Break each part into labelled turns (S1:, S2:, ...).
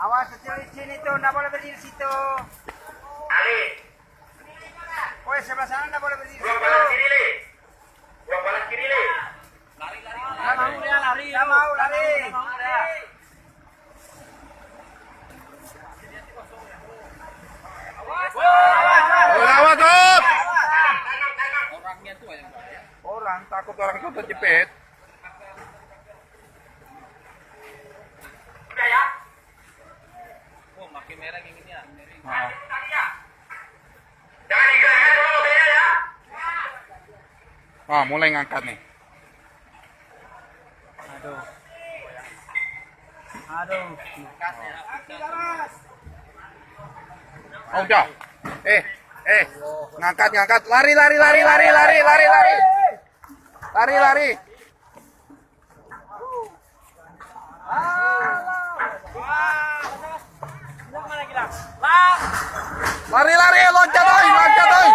S1: Awas kecil izin itu, nggak boleh berdiri situ.
S2: Ali.
S1: Woi, sebelah sana nggak boleh berdiri
S2: Buang
S1: situ.
S2: balas kiri, Le. Buang balas kiri, Le.
S1: Nggak mau dia lari. Nggak mau lari.
S3: Awas, Sob.
S2: Orangnya tuh yang bahaya.
S3: Orang takut orang itu terjepit.
S2: Udah ya.
S4: Oh, makin merah kayak gini ya.
S2: Jangan digerakkan dulu mobilnya ya.
S3: Ah, mulai ngangkat nih.
S1: Aduh. Aduh.
S3: Oh, udah. Ngangkat, ngangkat. Lari, lari, lari, lari, lari, lari, lari. Lari, lari. Lari, lari, loncat, oi, loncat, oi.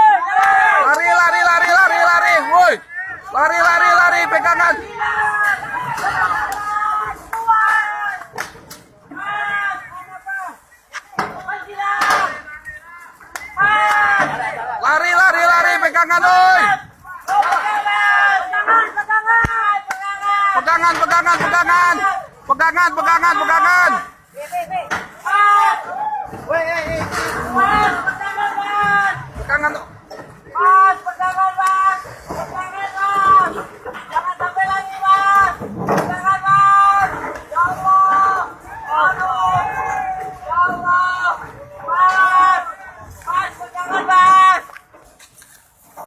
S3: Lari, lari, lari, lari, lari, woi. Lari, lari, lari, pegangan. Lari, lari, lari, pegangan, oi. Pegangan, pegangan, pegangan. Pegangan, pegangan, pegangan. Pegangan tuh.